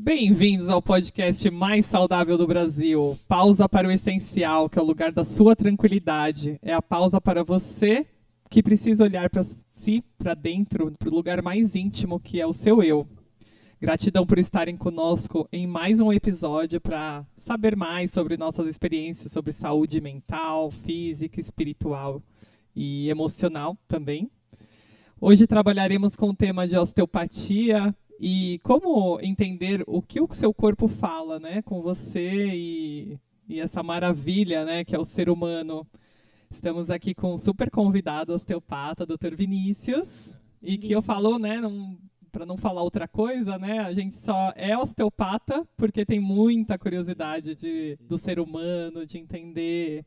Bem-vindos ao podcast mais saudável do Brasil. Pausa para o essencial, que é o lugar da sua tranquilidade. É a pausa para você que precisa olhar para si, para dentro, para o lugar mais íntimo, que é o seu eu. Gratidão por estarem conosco em mais um episódio para saber mais sobre nossas experiências sobre saúde mental, física, espiritual e emocional também. Hoje trabalharemos com o tema de osteopatia e como entender o que o seu corpo fala, né, com você e essa maravilha, né, que é o ser humano. Estamos aqui com um super convidado osteopata, Dr. Vinícius, e que eu falo, né, para não falar outra coisa, né, a gente só é osteopata porque tem muita curiosidade do ser humano, de entender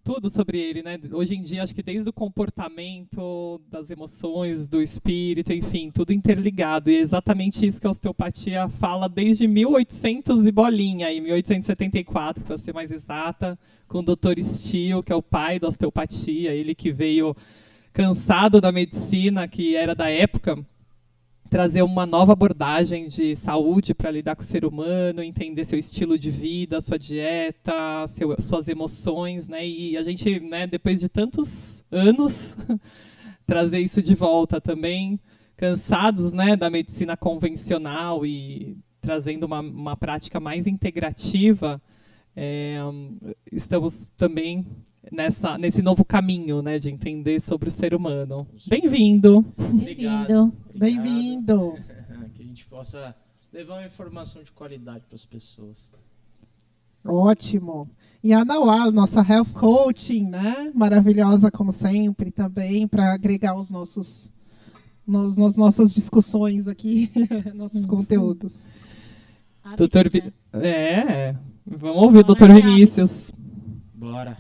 tudo sobre ele, né? Hoje em dia, acho que desde o comportamento, das emoções, do espírito, enfim, tudo interligado. E é exatamente isso que a osteopatia fala desde 1800 e bolinha, aí 1874, para ser mais exata, com o Dr. Steele, que é o pai da osteopatia, ele que veio cansado da medicina, que era da época, trazer uma nova abordagem de saúde para lidar com o ser humano, entender seu estilo de vida, sua dieta, suas emoções, né? E a gente, né, depois de tantos anos, trazer isso de volta também, cansados, né, da medicina convencional e trazendo uma prática mais integrativa, é, estamos também nesse novo caminho, né, de entender sobre o ser humano. Bem-vindo! Obrigado. Bem-vindo. Que a gente possa levar uma informação de qualidade para as pessoas. Ótimo. E a Nauá, nossa Health Coaching, né? Maravilhosa como sempre também, para agregar nas nossas discussões aqui, nossos conteúdos. Doutor vamos ouvir o Dr. Vinícius. Bora.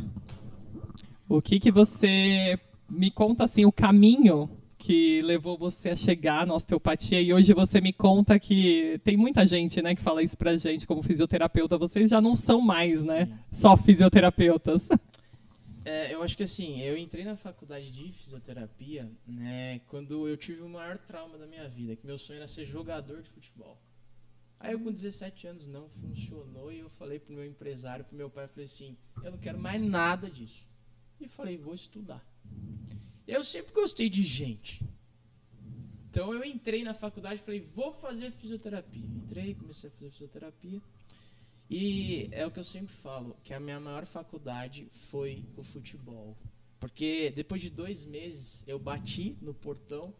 O que você me conta, assim, o caminho que levou você a chegar na osteopatia, e hoje você me conta que tem muita gente, né, que fala isso pra gente como fisioterapeuta, vocês já não são mais, né, só fisioterapeutas. Eu acho que assim, eu entrei na faculdade de fisioterapia, né, quando eu tive o maior trauma da minha vida, que meu sonho era ser jogador de futebol. Aí eu com 17 anos não funcionou e eu falei pro meu empresário, pro meu pai, eu falei assim, eu não quero mais nada disso. E falei, vou estudar. Eu sempre gostei de gente. Então eu entrei na faculdade e falei, vou fazer fisioterapia. Entrei, comecei a fazer fisioterapia. E é o que eu sempre falo, que a minha maior faculdade foi o futebol. Porque depois de 2 meses eu bati no portão.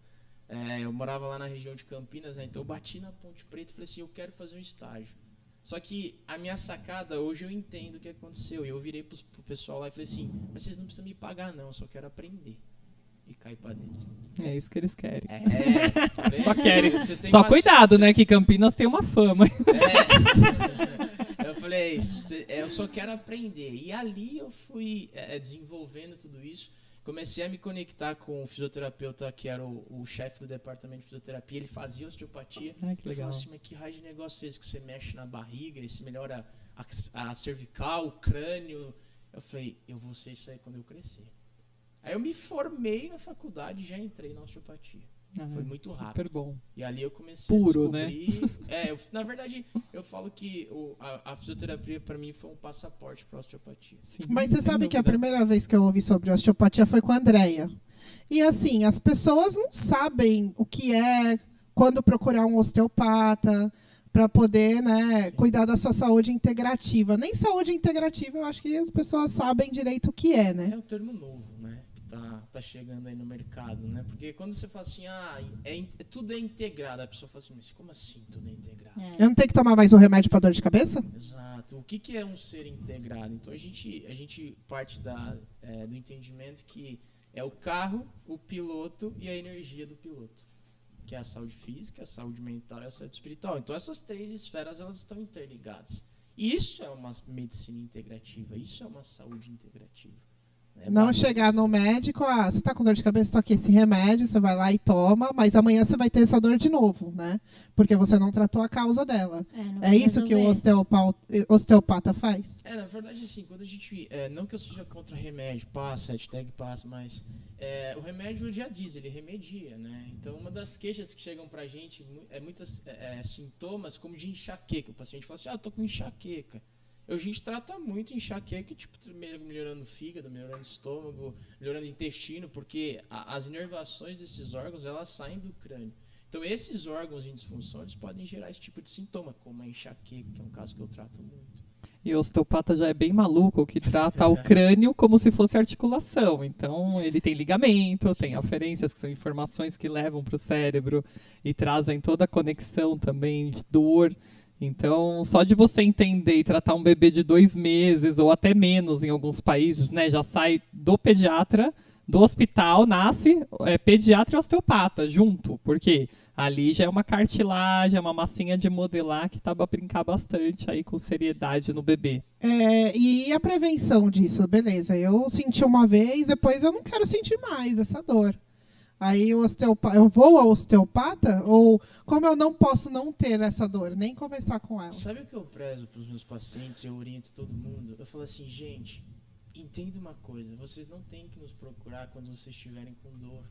Eu morava lá na região de Campinas, né? Então eu bati na Ponte Preta e falei assim, eu quero fazer um estágio. Só que a minha sacada, hoje eu entendo o que aconteceu. E eu virei pro pessoal lá e falei assim, mas vocês não precisam me pagar não, eu só quero aprender. E cair pra dentro. É isso que eles querem. Só querem. Só cuidado, né, que Campinas tem uma fama. Eu falei, eu só quero aprender. E ali eu fui desenvolvendo tudo isso. Comecei a me conectar com o fisioterapeuta, que era o chefe do departamento de fisioterapia. Ele fazia osteopatia. Ah, que legal. Eu falei assim, mas que raio de negócio é esse que você mexe na barriga, e se melhora a cervical, o crânio? Eu falei, eu vou ser isso aí quando eu crescer. Aí eu me formei na faculdade e já entrei na osteopatia. Foi muito rápido. Super bom. E ali eu comecei Puro, a descobrir... Né? Na verdade, eu falo que a fisioterapia para mim foi um passaporte para a osteopatia. Sim, Mas você sabe dúvida. que a primeira vez que eu ouvi sobre osteopatia foi com a Andrea. E assim, as pessoas não sabem o que é, quando procurar um osteopata, para poder, né, cuidar da sua saúde integrativa. Nem saúde integrativa, eu acho que as pessoas sabem direito o que é, né? É um termo novo, né? Tá chegando aí no mercado, né? Porque quando você fala assim, tudo é integrado, a pessoa fala assim, mas como assim tudo é integrado? Eu não tenho que tomar mais um remédio para dor de cabeça? Exato. O que é um ser integrado? Então a gente parte do entendimento que é o carro, o piloto e a energia do piloto, que é a saúde física, a saúde mental e a saúde espiritual. Então essas 3 esferas, elas estão interligadas. Isso é uma medicina integrativa, isso é uma saúde integrativa. Não chegar no médico, você tá com dor de cabeça, tô aqui esse remédio, você vai lá e toma, mas amanhã você vai ter essa dor de novo, né? Porque você não tratou a causa dela. Não É vai isso que o resolver. osteopata faz? Na verdade, assim, quando a gente. Não que eu seja contra remédio, passa, hashtag passa, mas o remédio já diz, ele remedia, né? Então, uma das queixas que chegam pra gente é muitos sintomas como de enxaqueca. O paciente fala assim, eu tô com enxaqueca. A gente trata muito enxaqueca, tipo, melhorando o fígado, melhorando o estômago, melhorando o intestino, porque as inervações desses órgãos, elas saem do crânio. Então, esses órgãos em disfunção, eles podem gerar esse tipo de sintoma, como a enxaqueca, que é um caso que eu trato muito. E o osteopata já é bem maluco, que trata o crânio como se fosse articulação. Então, ele tem ligamento, tem aferências, que são informações que levam para o cérebro e trazem toda a conexão também de dor. Então, só de você entender e tratar um bebê de 2 meses ou até menos em alguns países, né, já sai do pediatra, do hospital, nasce pediatra e osteopata junto, porque ali já é uma cartilagem, é uma massinha de modelar que dá para brincar bastante aí com seriedade no bebê. E a prevenção disso? Beleza, eu senti uma vez, depois eu não quero sentir mais essa dor. Aí eu vou ao osteopata? Ou como eu não posso não ter essa dor, nem começar com ela? Sabe o que eu prezo para os meus pacientes, eu oriento todo mundo? Eu falo assim, gente, entenda uma coisa, vocês não têm que nos procurar quando vocês estiverem com dor.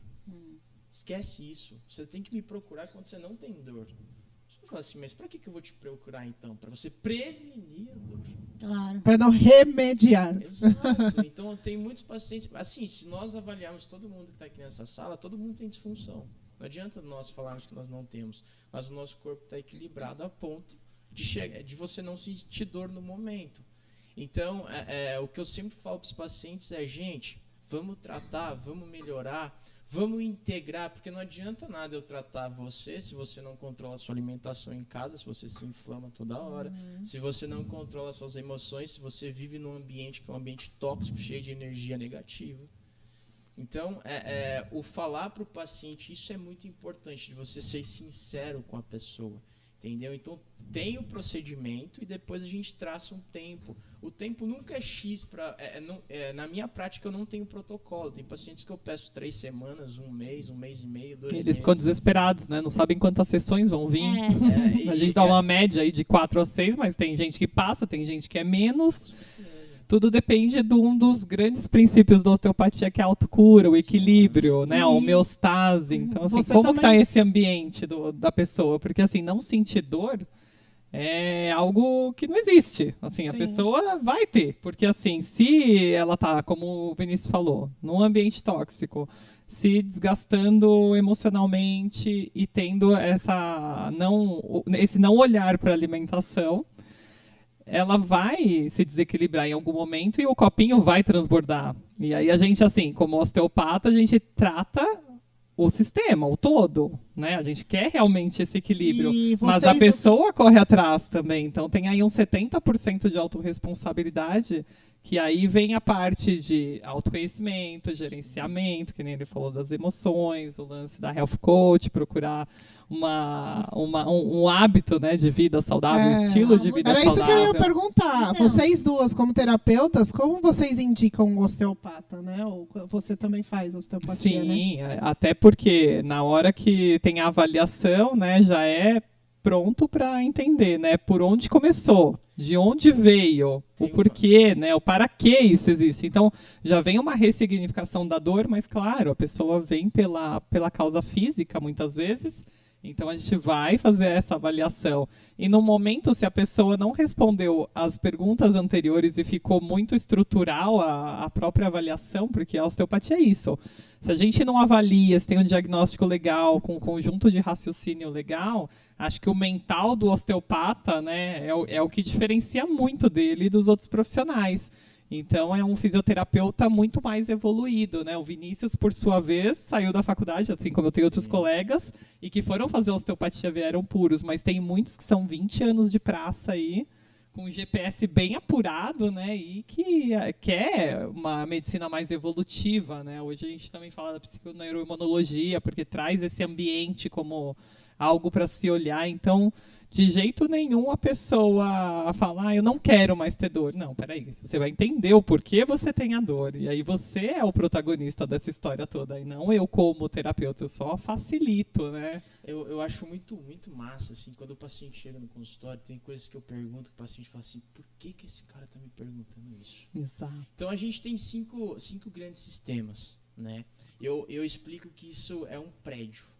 Esquece isso. Você tem que me procurar quando você não tem dor. Você fala assim, mas para que eu vou te procurar então? Para você prevenir a dor. Claro. Para não remediar. Exato. Então, tem muitos pacientes... Assim, se nós avaliarmos todo mundo que está aqui nessa sala, todo mundo tem disfunção. Não adianta nós falarmos que nós não temos. Mas o nosso corpo está equilibrado a ponto de você não sentir dor no momento. Então, o que eu sempre falo para os pacientes é, gente, vamos tratar, vamos melhorar, vamos integrar, porque não adianta nada eu tratar você se você não controla a sua alimentação em casa, se você se inflama toda hora, se você não controla as suas emoções, se você vive num ambiente que é um ambiente tóxico, cheio de energia negativa. Então, o falar para o paciente, isso é muito importante, de você ser sincero com a pessoa. Entendeu? Então, tem o procedimento e depois a gente traça um tempo. O tempo nunca é X. Na minha prática, eu não tenho protocolo. Tem pacientes que eu peço 3 semanas, 1 mês e meio, 2 meses. Eles ficam desesperados, né? Não sabem quantas sessões vão vir. A gente dá uma média aí de 4 a 6, mas tem gente que passa, tem gente que é menos. Tudo depende de um dos grandes princípios da osteopatia, que é a autocura, o equilíbrio, né? A homeostase. Então, assim, como que está esse ambiente da pessoa? Porque, assim, não sentir dor é algo que não existe. Assim, a pessoa vai ter. Porque, assim, se ela está, como o Vinícius falou, num ambiente tóxico, se desgastando emocionalmente e tendo esse não olhar para a alimentação, ela vai se desequilibrar em algum momento e o copinho vai transbordar. E aí a gente, assim, como osteopata, a gente trata o sistema, o todo, né? A gente quer realmente esse equilíbrio, mas a pessoa corre atrás também. Então tem aí uns 70% de autorresponsabilidade, que aí vem a parte de autoconhecimento, gerenciamento, que nem ele falou das emoções, o lance da health coach, procurar um hábito, né, de vida saudável, um estilo de vida saudável. Era isso que eu ia perguntar. Vocês duas, como terapeutas, como vocês indicam um osteopata, né? Ou você também faz osteopatia, né? Sim, até porque na hora que tem a avaliação, né, já é pronto para entender, né, por onde começou, de onde veio, o porquê, né, o para que isso existe. Então, já vem uma ressignificação da dor, mas claro, a pessoa vem pela causa física, muitas vezes. Então, a gente vai fazer essa avaliação. E no momento, se a pessoa não respondeu as perguntas anteriores e ficou muito estrutural a própria avaliação, porque a osteopatia é isso. Se a gente não avalia, se tem um diagnóstico legal, com um conjunto de raciocínio legal, acho que o mental do osteopata, né, é o que diferencia muito dele e dos outros profissionais. Então, é um fisioterapeuta muito mais evoluído, né? O Vinícius, por sua vez, saiu da faculdade, assim como eu tenho outros colegas, e que foram fazer osteopatia, vieram puros, mas tem muitos que são 20 anos de praça aí, com um GPS bem apurado, né? E que quer uma medicina mais evolutiva, né? Hoje a gente também fala da psiconeuroimunologia, porque traz esse ambiente como algo para se olhar. Então, de jeito nenhum a pessoa fala, eu não quero mais ter dor. Não, peraí, você vai entender o porquê você tem a dor. E aí você é o protagonista dessa história toda, e não eu como terapeuta, eu só facilito, né? Eu acho muito massa, assim, quando o paciente chega no consultório, tem coisas que eu pergunto que o paciente fala assim, por que esse cara tá me perguntando isso? Exato. Então a gente tem cinco grandes sistemas, né? Eu explico que isso é um prédio.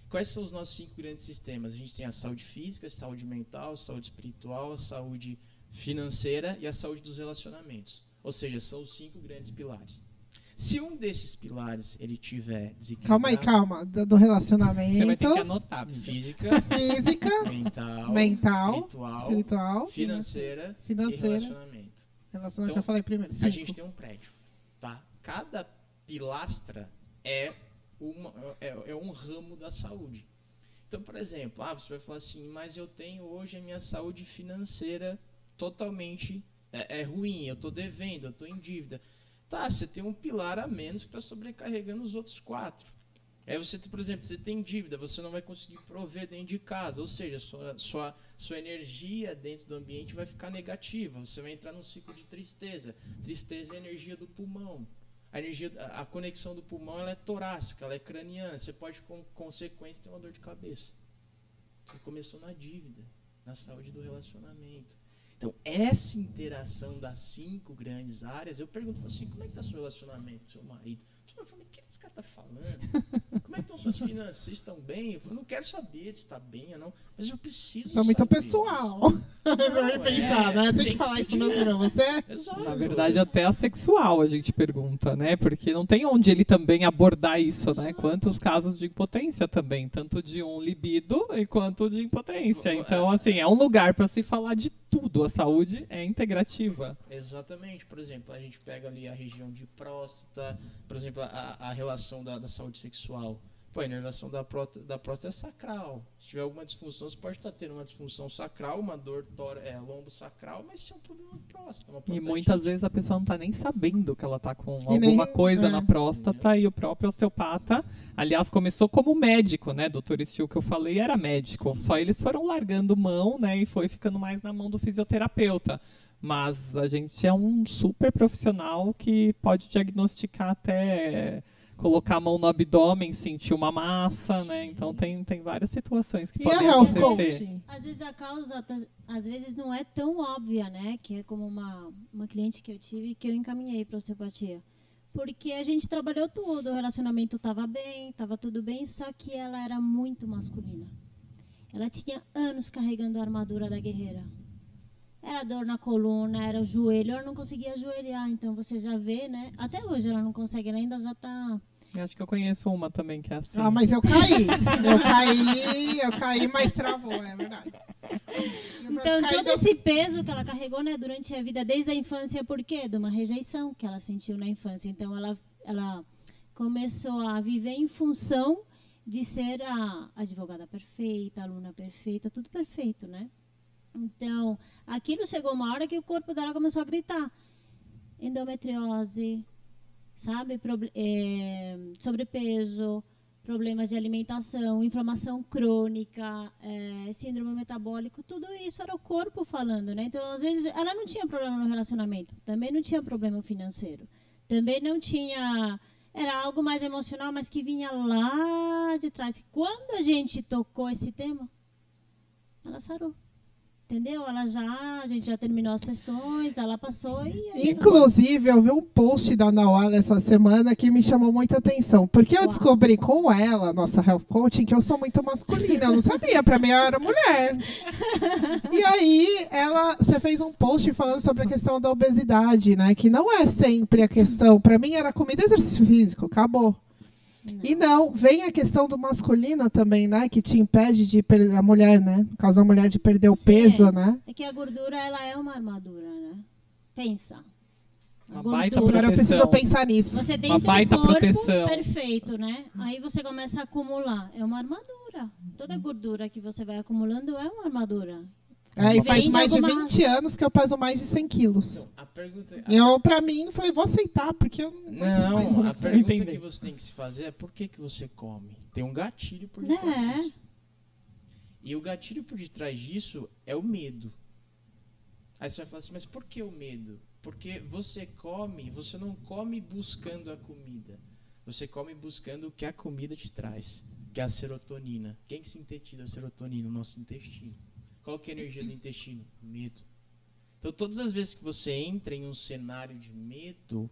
Quais são os nossos 5 grandes sistemas? A gente tem a saúde física, a saúde mental, a saúde espiritual, a saúde financeira e a saúde dos relacionamentos. Ou seja, são os 5 grandes pilares. Se um desses pilares ele tiver desequilibrado... Calma. Do relacionamento. Você vai ter que anotar. Física, mental, espiritual, financeira e relacionamento. Relacionamento que eu falei primeiro. 5. A gente tem um prédio, tá? Cada pilastra é um ramo da saúde. Então, por exemplo, você vai falar assim, mas eu tenho hoje a minha saúde financeira totalmente ruim, eu estou devendo, eu estou em dívida. Tá, você tem um pilar a menos que está sobrecarregando os outros 4. Aí você, por exemplo, você tem dívida, você não vai conseguir prover dentro de casa, ou seja, sua energia dentro do ambiente vai ficar negativa, você vai entrar num ciclo de tristeza. Tristeza é a energia do pulmão. A conexão do pulmão ela é torácica, ela é craniana. Você pode, com consequência, ter uma dor de cabeça. Você começou na dívida, na saúde do relacionamento. Então, essa interação das 5 grandes áreas, eu pergunto assim, como é que está seu relacionamento com seu marido? Eu falo, o que esse cara está falando? Como é que estão suas finanças? Vocês estão bem? Eu falo, não quero saber se está bem ou não, mas eu preciso Isso é muito saber pessoal. Você vai pensar, né? Tem que falar isso mesmo pra você? Exato. Na verdade, até a sexual a gente pergunta, né? Porque não tem onde ele também abordar isso, né? Quantos casos de impotência também, tanto de um libido e quanto de impotência. Então, assim, é um lugar para se falar de tudo. A saúde é integrativa. Exatamente. Por exemplo, a gente pega ali a região de próstata, por exemplo, a relação da saúde sexual. Pô, a inervação da próstata é sacral. Se tiver alguma disfunção, você pode estar tendo uma disfunção sacral, uma dor lombo-sacral, mas isso é um problema de próstata. Uma E prostatite. muitas vezes a pessoa não está nem sabendo que ela está com E nem- alguma coisa é. na próstata, e o próprio osteopata, aliás, começou como médico, né? Doutor Stil, que eu falei, era médico. Só eles foram largando mão, né? E foi ficando mais na mão do fisioterapeuta. Mas a gente é um super profissional que pode diagnosticar até colocar a mão no abdômen, sentir uma massa, né? Então tem várias situações que E a podem health acontecer. coaching? Às vezes a causa, às vezes não é tão óbvia, né? Que é como uma cliente que eu tive que eu encaminhei para osteopatia. Porque a gente trabalhou tudo, o relacionamento estava bem, estava tudo bem, só que ela era muito masculina. Ela tinha anos carregando a armadura da guerreira. Era dor na coluna, era o joelho, ela não conseguia ajoelhar, então você já vê, né? Até hoje ela não consegue, ela ainda já está... Eu acho que eu conheço uma também que é assim. Mas eu caí. Eu caí, mas travou, é verdade. Então, todo esse peso que ela carregou, né, durante a vida, desde a infância, por quê? De uma rejeição que ela sentiu na infância. Então, ela começou a viver em função de ser a advogada perfeita, a aluna perfeita, tudo perfeito, né? Então, aquilo chegou uma hora que o corpo dela começou a gritar. Endometriose, sabe? Sobrepeso, problemas de alimentação, inflamação crônica, síndrome metabólico, tudo isso era o corpo falando, né? Então, às vezes, ela não tinha problema no relacionamento, também não tinha problema financeiro, também não tinha... Era algo mais emocional, mas que vinha lá de trás. Quando a gente tocou esse tema, ela sarou. Entendeu? A gente já terminou as sessões, ela passou e... Inclusive, eu vi um post da Nawala essa semana que me chamou muita atenção. Porque eu descobri com ela, nossa health coaching, que eu sou muito masculina. Eu não sabia, pra mim eu era mulher. E aí, você fez um post falando sobre a questão da obesidade, né? Que não é sempre a questão. Pra mim era comida e exercício físico, acabou. E não, vem a questão do masculino também, né? Que te impede de perder a mulher, né? No caso da mulher de perder o peso, né? É que a gordura, ela é uma armadura, né? Pensa. Uma baita Agora eu preciso proteção. pensar nisso. Você tem Uma um baita corpo proteção. perfeito, né? Aí você começa a acumular. É uma armadura. Toda gordura que você vai acumulando é uma armadura. E faz Vem de mais de alguma 20 anos que eu peso mais de 100 quilos. Então, a pergunta... Eu, pra mim, falei, vou aceitar, porque eu Não, a isso. pergunta Entendi. que você tem que se fazer é por que você come? Tem um gatilho por É. detrás disso. E o gatilho por detrás disso é o medo. Aí você vai falar assim, mas por que o medo? Porque você não come buscando a comida. Você come buscando o que a comida te traz, que é a serotonina. Quem que sintetiza a serotonina? O nosso intestino. Qual que é a energia do intestino? Medo. Então, todas as vezes que você entra em um cenário de medo,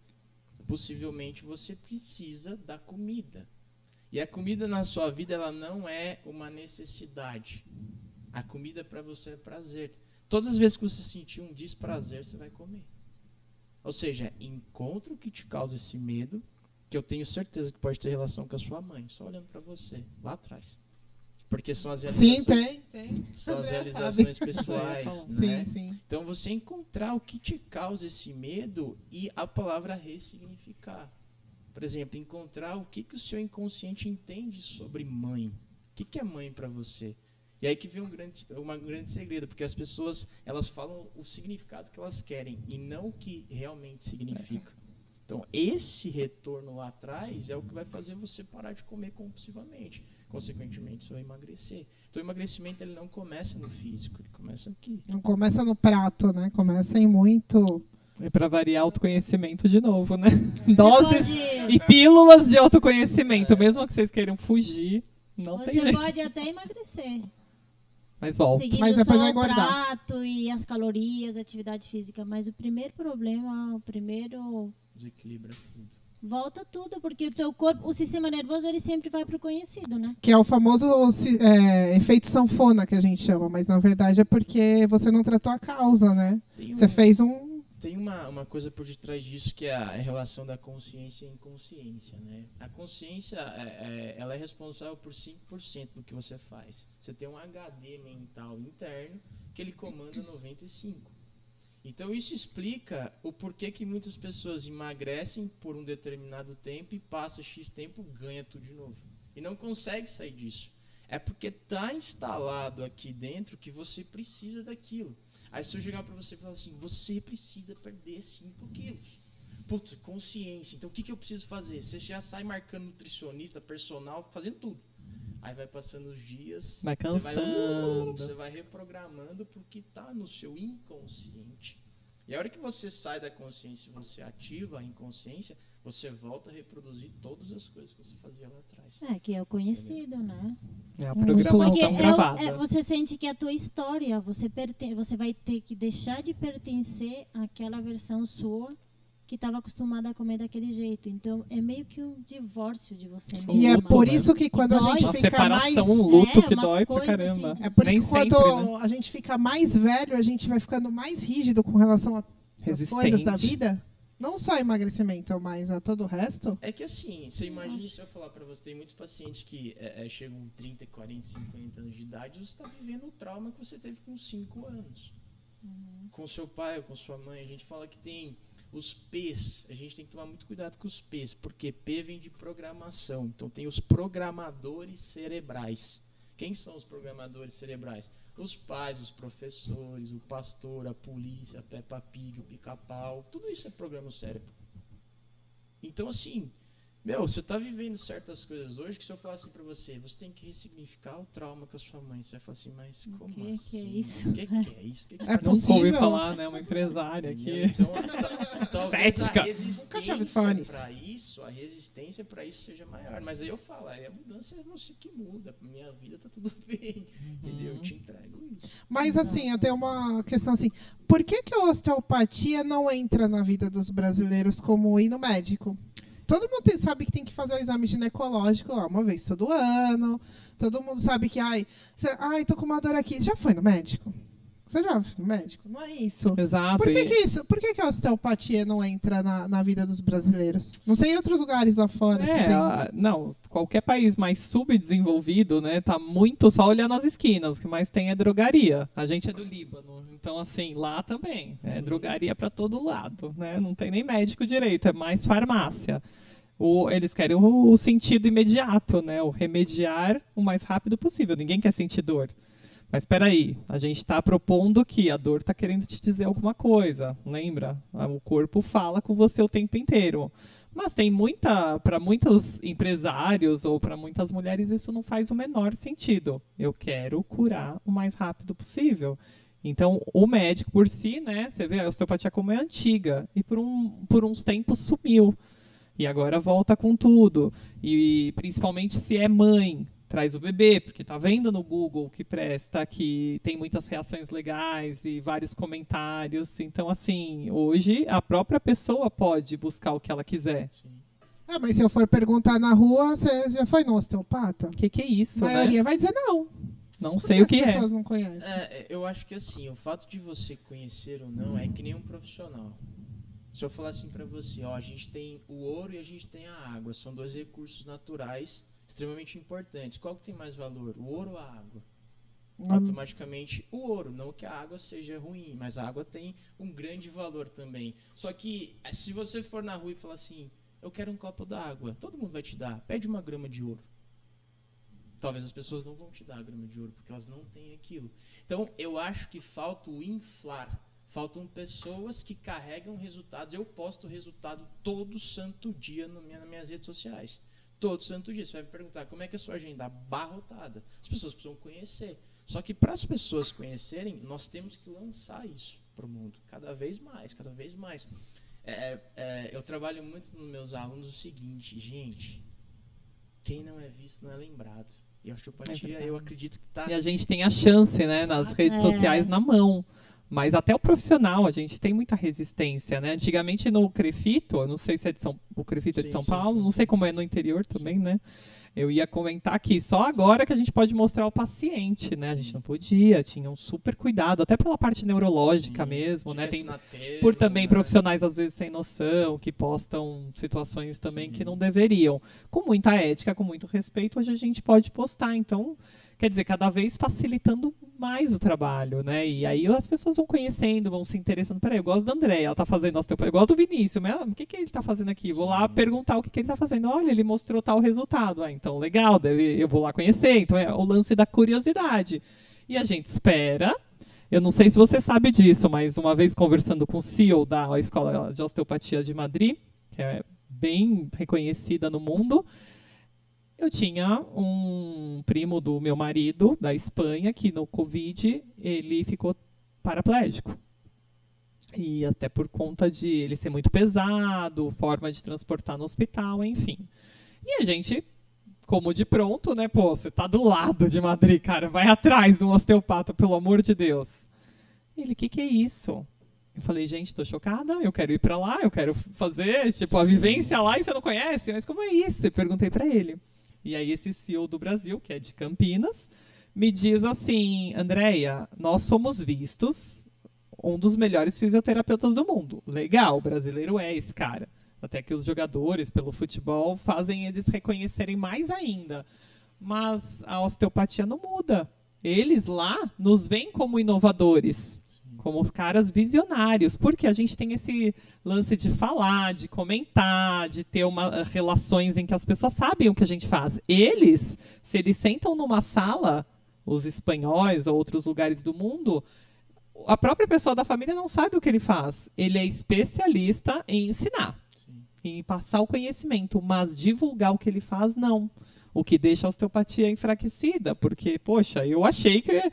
possivelmente você precisa da comida. E a comida na sua vida, ela não é uma necessidade. A comida para você é prazer. Todas as vezes que você sentir um desprazer, você vai comer. Ou seja, encontra o que te causa esse medo, que eu tenho certeza que pode ter relação com a sua mãe, só olhando para você, lá atrás. Porque são as realizações, Sim, tem. são as André realizações sabe. pessoais, né? Sim. Então, você encontrar o que te causa esse medo e a palavra ressignificar. Por exemplo, encontrar o que o seu inconsciente entende sobre mãe. O que é mãe para você? E aí que vem um grande segredo, porque as pessoas, elas falam o significado que elas querem e não o que realmente significa. Então, esse retorno lá atrás é o que vai fazer você parar de comer compulsivamente. Consequentemente, você vai emagrecer. Então, o emagrecimento ele não começa no físico, ele começa aqui. Não começa no prato, né? Começa em muito... E para variar, autoconhecimento de novo, né? Você Doses pode- e pílulas de autoconhecimento. Mesmo que vocês queiram fugir, não tem Você jeito. pode até emagrecer. Mas volta. Seguindo Mas depois só vai o engordar. prato e as calorias, a atividade física. Mas o primeiro problema, Desequilibra tudo. volta tudo, porque o teu corpo, o sistema nervoso, ele sempre vai pro conhecido, né? Que é o famoso efeito sanfona, que a gente chama. Mas, na verdade, é porque você não tratou a causa, né? Você fez Tem uma coisa por detrás disso que é a relação da consciência e inconsciência, né? A consciência, ela é responsável por 5% do que você faz. Você tem um HD mental interno que ele comanda 95%. Então isso explica o porquê que muitas pessoas emagrecem por um determinado tempo e passa X tempo, ganha tudo de novo. E não consegue sair disso. É porque está instalado aqui dentro que você precisa daquilo. Aí se eu chegar para você e falar assim, você precisa perder 5 quilos. Putz, consciência. Então o que eu preciso fazer? Você já sai marcando nutricionista, personal, fazendo tudo. Aí vai passando os dias. Vai cansando. Você vai reprogramando porque está no seu inconsciente. E a hora que você sai da consciência e você ativa a inconsciência, você volta a reproduzir todas as coisas que você fazia lá atrás. Que é o conhecido, né? É a Muito programação louco. gravada. Você sente que é a tua história, você vai ter que deixar de pertencer àquela versão sua que estava acostumada a comer daquele jeito. Então, é meio que um divórcio de você mesmo. E é Luto, por né? isso que quando a Dói. gente Uma fica mais... separação, um luto que uma dói pra coisa caramba. assim. É por isso Nem que quando sempre, né? a gente fica mais velho, a gente vai ficando mais rígido com relação às coisas da Resistente. vida. Não só emagrecimento, mas a todo o resto. É que assim, você imagina se eu falar pra você, tem muitos pacientes que chegam com 30, 40, 50 anos de idade e você está vivendo o trauma que você teve com 5 anos. Com seu pai ou com sua mãe. A gente fala que tem os P's, a gente tem que tomar muito cuidado com os P's, porque P vem de programação. Então tem os programadores cerebrais. Quem são os programadores cerebrais? Os pais, os professores, o pastor, a polícia, a Peppa Pig, o pica-pau. Tudo isso é programa no cérebro. Então, assim, você tá vivendo certas coisas hoje que se eu falar assim pra você, você tem que ressignificar o trauma com a sua mãe. Você vai falar assim, mas como que assim? é isso? O que é isso? O que você É tá Nunca ouvi possível. falar, né? Uma empresária Entendeu? aqui. Então, talvez Cética. a Nunca tinha ouvido falar resistência nisso. a resistência para isso seja maior. Mas aí eu falo, a mudança é você que muda. Minha vida tá tudo bem, entendeu? Eu te entrego isso. Mas assim, eu tenho uma questão assim. Por que a osteopatia não entra na vida dos brasileiros como ir no médico? Todo mundo sabe que tem que fazer o exame ginecológico lá uma vez todo ano. Todo mundo sabe que, tô com uma dor aqui. Já foi no médico? Você já foi no médico? Não é isso. Exato. Por que, e- que isso? Por que a osteopatia não entra na vida dos brasileiros? Não sei em outros lugares lá fora. se tem. Não, qualquer país mais subdesenvolvido, né, tá muito só olhando as esquinas, o que mais tem é drogaria. A gente é do Líbano, então assim, lá também, é drogaria pra todo lado, né, não tem nem médico direito, é mais farmácia. Eles querem o sentido imediato, né, o remediar o mais rápido possível, ninguém quer sentir dor. Mas espera aí, a gente está propondo que a dor está querendo te dizer alguma coisa, lembra? O corpo fala com você o tempo inteiro. Mas para muitos empresários ou para muitas mulheres, isso não faz o menor sentido. Eu quero curar o mais rápido possível. Então, o médico por si, né, você vê a osteopatia como é antiga e por uns tempos sumiu. E agora volta com tudo. E principalmente se é mãe, traz o bebê, porque tá vendo no Google que presta, que tem muitas reações legais e vários comentários. Então, assim, hoje a própria pessoa pode buscar o que ela quiser. Sim. Ah, mas se eu for perguntar na rua, você já foi no osteopata? O que é isso, A né? maioria vai dizer não. Não Por sei o que as é. pessoas não conhecem. Eu acho que assim, o fato de você conhecer ou não é que nem um profissional. Se eu falar assim pra você, ó, a gente tem o ouro e a gente tem a água, são dois recursos naturais extremamente importantes. Qual que tem mais valor, o ouro ou a água? Automaticamente o ouro, não que a água seja ruim, mas a água tem um grande valor também. Só que se você for na rua e falar assim, eu quero um copo d'água, todo mundo vai te dar, pede 1 grama de ouro. Talvez as pessoas não vão te dar a grama de ouro, porque elas não têm aquilo. Então, eu acho que falta o inflar. Faltam pessoas que carregam resultados. Eu posto resultado todo santo dia nas minhas redes sociais. Todo santo dia. Você vai me perguntar como é que é a sua agenda? Abarrotada. As pessoas precisam conhecer. Só que para as pessoas conhecerem, nós temos que lançar isso para o mundo. Cada vez mais, cada vez mais. Eu trabalho muito nos meus alunos o seguinte, gente, quem não é visto não é lembrado. E a osteopatia, eu acredito que está... E a gente tem a chance, né, nas redes sociais na mão. Mas até o profissional, a gente tem muita resistência, né? Antigamente no Crefito, eu não sei se é o Crefito é de São Paulo, não sei como é no interior também, né? Eu ia comentar aqui, só agora que a gente pode mostrar ao paciente, né? A gente não podia, tinha um super cuidado, até pela parte neurológica mesmo, né? Tem, por também profissionais às vezes sem noção, que postam situações também que não deveriam. Com muita ética, com muito respeito, hoje a gente pode postar, então... Quer dizer, cada vez facilitando mais o trabalho, né? E aí as pessoas vão conhecendo, vão se interessando. Peraí, eu gosto da Andréia, ela tá fazendo osteopatia. Eu gosto do Vinícius, mas o que ele tá fazendo aqui? Vou lá perguntar o que ele tá fazendo. Olha, ele mostrou tal resultado. Ah, então legal, eu vou lá conhecer. Então é o lance da curiosidade. E a gente espera. Eu não sei se você sabe disso, mas uma vez conversando com o CEO da Escola de Osteopatia de Madrid, que é bem reconhecida no mundo, eu tinha um primo do meu marido, da Espanha, que no Covid ele ficou paraplégico. E até por conta de ele ser muito pesado, forma de transportar no hospital, enfim. E a gente, como de pronto, né? Pô, você tá do lado de Madrid, cara, vai atrás de um osteopata, pelo amor de Deus. Ele, o que é isso? Eu falei, gente, tô chocada, eu quero ir pra lá, eu quero fazer, tipo, a vivência lá e você não conhece? Mas como é isso? Eu perguntei pra ele. E aí esse CEO do Brasil, que é de Campinas, me diz assim, Andréia, nós somos vistos um dos melhores fisioterapeutas do mundo. Legal, o brasileiro é esse cara. Até que os jogadores, pelo futebol, fazem eles reconhecerem mais ainda. Mas a osteopatia não muda. Eles lá nos veem como inovadores, como os caras visionários, porque a gente tem esse lance de falar, de comentar, de ter relações em que as pessoas sabem o que a gente faz. Eles, se eles sentam numa sala, os espanhóis ou outros lugares do mundo, a própria pessoa da família não sabe o que ele faz. Ele é especialista em ensinar, em passar o conhecimento, mas divulgar o que ele faz, não. O que deixa a osteopatia enfraquecida, porque, poxa, eu achei que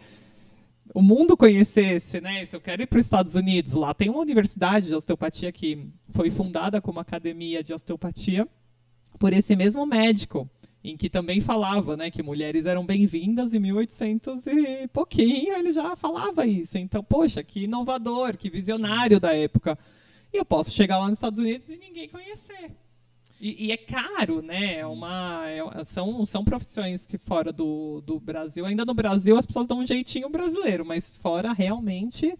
o mundo conhecesse, né? Se eu quero ir para os Estados Unidos, lá tem uma universidade de osteopatia que foi fundada como academia de osteopatia por esse mesmo médico, em que também falava, né, que mulheres eram bem-vindas em 1800 e pouquinho, ele já falava isso. Então, poxa, que inovador, que visionário da época. E eu posso chegar lá nos Estados Unidos e ninguém conhecer. E é caro, né? São profissões que fora do Brasil, ainda no Brasil as pessoas dão um jeitinho brasileiro, mas fora realmente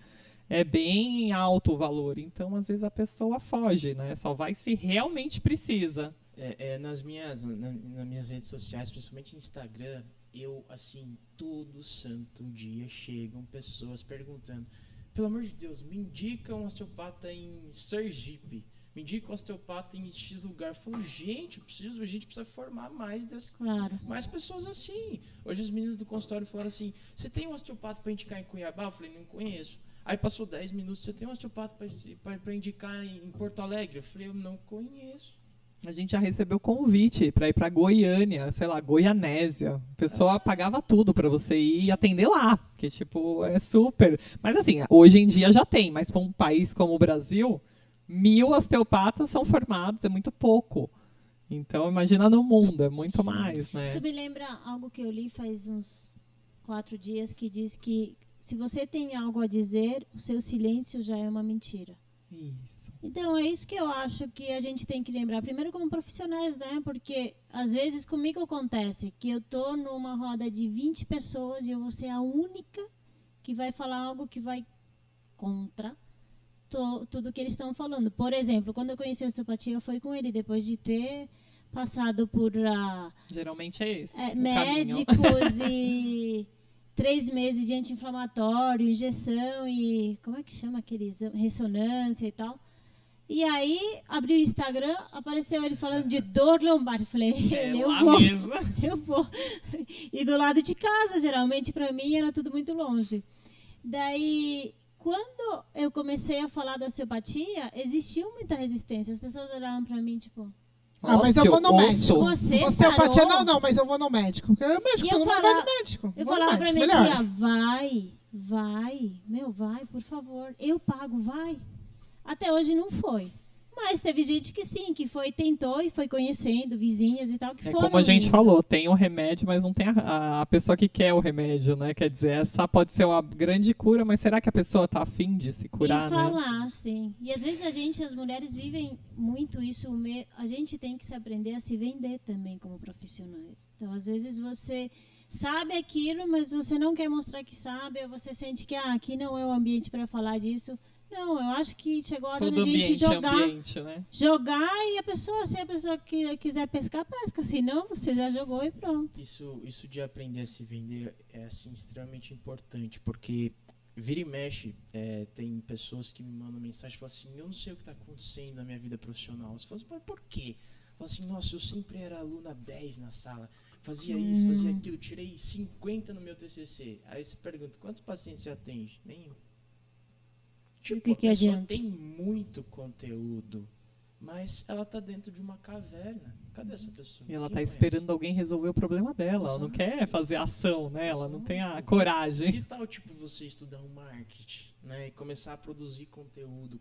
é bem alto o valor. Então, às vezes, a pessoa foge, né? Só vai se realmente precisa. Nas minhas redes sociais, principalmente no Instagram, eu, assim, todo santo dia chegam pessoas perguntando, pelo amor de Deus, me indica um osteopata em Sergipe. Me indica um osteopata em X lugar. Eu falo, gente, a gente precisa formar mais pessoas assim. Hoje as meninas do consultório falaram assim, você tem um osteopata para indicar em Cuiabá? Eu falei, não conheço. Aí passou 10 minutos, você tem um osteopata para indicar em Porto Alegre? Eu falei, eu não conheço. A gente já recebeu convite para ir para Goiânia, sei lá, Goianésia. A pessoa pagava tudo para você ir e atender lá, que tipo é super. Mas assim, hoje em dia já tem, mas para um país como o Brasil, 1.000 osteopatas são formados, é muito pouco. Então imagina no mundo, é muito mais, né? Isso me lembra algo que eu li faz uns 4 dias, que diz que se você tem algo a dizer, o seu silêncio já é uma mentira. Isso. Então, é isso que eu acho que a gente tem que lembrar. Primeiro, como profissionais, né? Porque, às vezes, comigo acontece que eu tô numa roda de 20 pessoas e eu vou ser a única que vai falar algo que vai contra tudo que eles estão falando. Por exemplo, quando eu conheci a osteopatia, eu fui com ele depois de ter passado por Geralmente é esse. o médicos caminho. e 3 meses de anti-inflamatório, injeção e... Como é que chama aqueles? Ressonância e tal. E aí, abri o Instagram, apareceu ele falando de dor lombar. Eu falei, eu lá vou, mesmo. eu vou. E do lado de casa, geralmente, para mim, era tudo muito longe. Daí, quando eu comecei a falar da osteopatia, existiu muita resistência. As pessoas olhavam para mim, tipo... Mas eu vou no médico. Você Osteopatia sarou? não, mas eu vou no médico. Porque o médico, E todo eu mundo falava- vai no médico. Eu Vou no falava pra médico, minha melhor. tia, vai, por favor. Eu pago, vai. Até hoje não foi. Mas teve gente que sim, que foi, tentou e foi conhecendo, vizinhas e tal, que É foram como a gente indo. falou, tem o remédio, mas não tem a pessoa que quer o remédio, né? Quer dizer, essa pode ser uma grande cura, mas será que a pessoa está afim de se curar, E né? falar, sim. E às vezes as mulheres vivem muito isso. A gente tem que se aprender a se vender também como profissionais. Então, às vezes você sabe aquilo, mas você não quer mostrar que sabe, ou você sente que aqui não é o ambiente para falar disso. Não, eu acho que chegou a hora Todo da gente ambiente é jogar. ambiente, né? Jogar e se a pessoa que quiser pescar, pesca. Se não, você já jogou e pronto. Isso de aprender a se vender é assim, extremamente importante, porque vira e mexe, tem pessoas que me mandam mensagem e falam assim, eu não sei o que está acontecendo na minha vida profissional. Você fala assim, mas por quê? Fala assim, nossa, eu sempre era aluna 10 na sala, fazia isso, fazia aquilo, tirei 50 no meu TCC. Aí você pergunta, quantos pacientes você atende? Nenhum. Tipo, que a pessoa adianta? tem muito conteúdo, mas ela tá dentro de uma caverna. Cadê essa pessoa? E ela Quem está conhece? esperando alguém resolver o problema dela. Ela não Exato. quer fazer ação, né? Ela não tem a Exato. coragem. Que tal, tipo, você estudar um marketing, né? E começar a produzir conteúdo,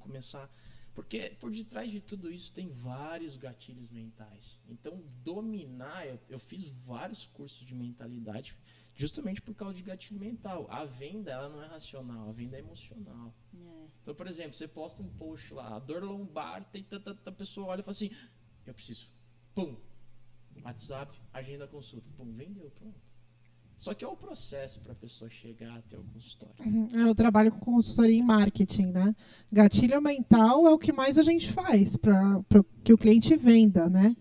Porque por detrás de tudo isso tem vários gatilhos mentais. Então, dominar... Eu fiz vários cursos de mentalidade justamente por causa de gatilho mental. A venda, ela não é racional, a venda é emocional. Então, por exemplo, você posta um post lá, dor lombar, tem tanta pessoa olha e fala assim, eu preciso. Pum. WhatsApp, agenda consulta. Pum, vendeu, pronto. Só que é o processo para a pessoa chegar até o consultório. Eu trabalho com consultoria em marketing, né? Gatilho mental é o que mais a gente faz para que o cliente venda, né?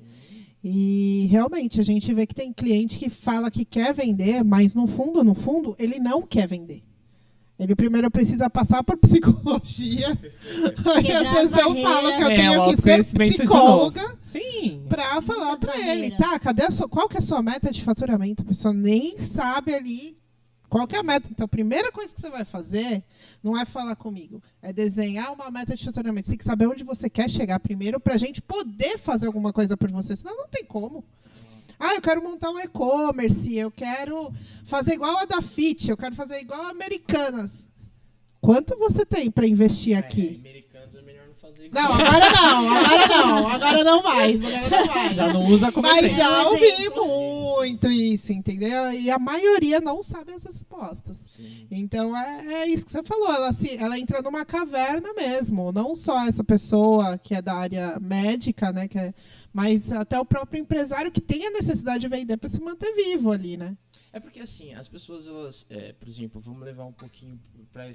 E realmente a gente vê que tem cliente que fala que quer vender, mas no fundo, ele não quer vender. Ele primeiro precisa passar por psicologia. Aí às Quebrar vezes as eu falo que eu É, tenho o que ser autoconhecimento de psicóloga Sim. para falar Muitas para ele, barreiras. tá, qual que é a sua meta de faturamento? A pessoa nem sabe ali qual que é a meta. Então a primeira coisa que você vai fazer não é falar comigo, é desenhar uma meta de faturamento. Você tem que saber onde você quer chegar primeiro para a gente poder fazer alguma coisa por você, senão não tem como. Eu quero montar um e-commerce, eu quero fazer igual a da Fit, eu quero fazer igual a Americanas. Quanto você tem para investir aqui? Americanos é melhor não fazer Não, agora não mais. Já não usa como Mas exemplo. já ouvi muito isso, entendeu? E a maioria não sabe as respostas. Sim. Então é isso que você falou, ela entra numa caverna mesmo, não só essa pessoa que é da área médica, né, mas até o próprio empresário que tem a necessidade de vender para se manter vivo ali, né? É porque assim, as pessoas, elas, por exemplo, vamos levar um pouquinho para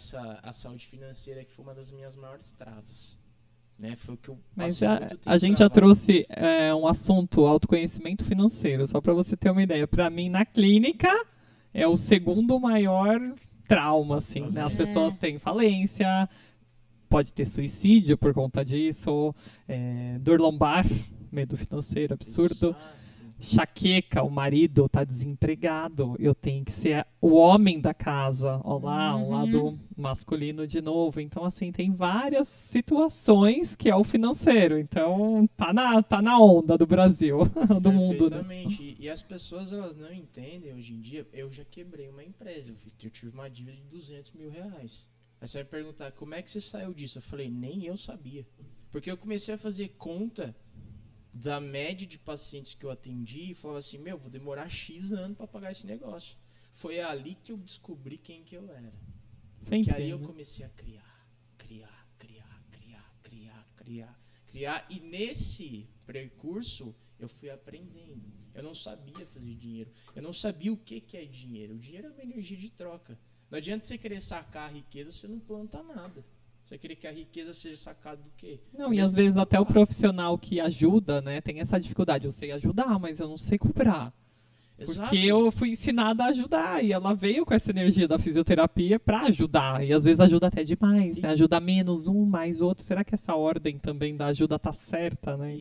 a saúde financeira, que foi uma das minhas maiores travas. Né? Foi o que eu Mas passei muito tempo a gente já travado. trouxe um assunto, autoconhecimento financeiro, só para você ter uma ideia. Para mim, na clínica, é o segundo maior trauma, assim, né? As pessoas têm falência, pode ter suicídio por conta disso, dor lombar, medo financeiro absurdo. Exato. Enxaqueca, o marido tá desempregado, eu tenho que ser o homem da casa. Ó lá, um lado masculino de novo. Então, assim, tem várias situações que é o financeiro. Então, tá na onda do Brasil, do mundo, né? Perfeitamente. E as pessoas, elas não entendem hoje em dia. Eu já quebrei uma empresa. Eu tive uma dívida de 200 mil reais. Aí você vai perguntar, como é que você saiu disso? Eu falei, nem eu sabia. Porque eu comecei a fazer conta da média de pacientes que eu atendi e falava assim, vou demorar X anos para pagar esse negócio. Foi ali que eu descobri quem que eu era. Sempre, Que aí eu né? comecei a criar. E nesse percurso eu fui aprendendo. Eu não sabia fazer dinheiro. Eu não sabia o que é dinheiro. O dinheiro é uma energia de troca. Não adianta você querer sacar a riqueza se você não planta nada. Você vai querer que a riqueza seja sacada do quê? Não, e às vezes até o profissional que ajuda, né, tem essa dificuldade. Eu sei ajudar, mas eu não sei cobrar. Exato. Porque eu fui ensinada a ajudar e ela veio com essa energia da fisioterapia para ajudar. E às vezes ajuda até demais, né? Ajuda menos um, mais outro. Será que essa ordem também da ajuda tá certa, né?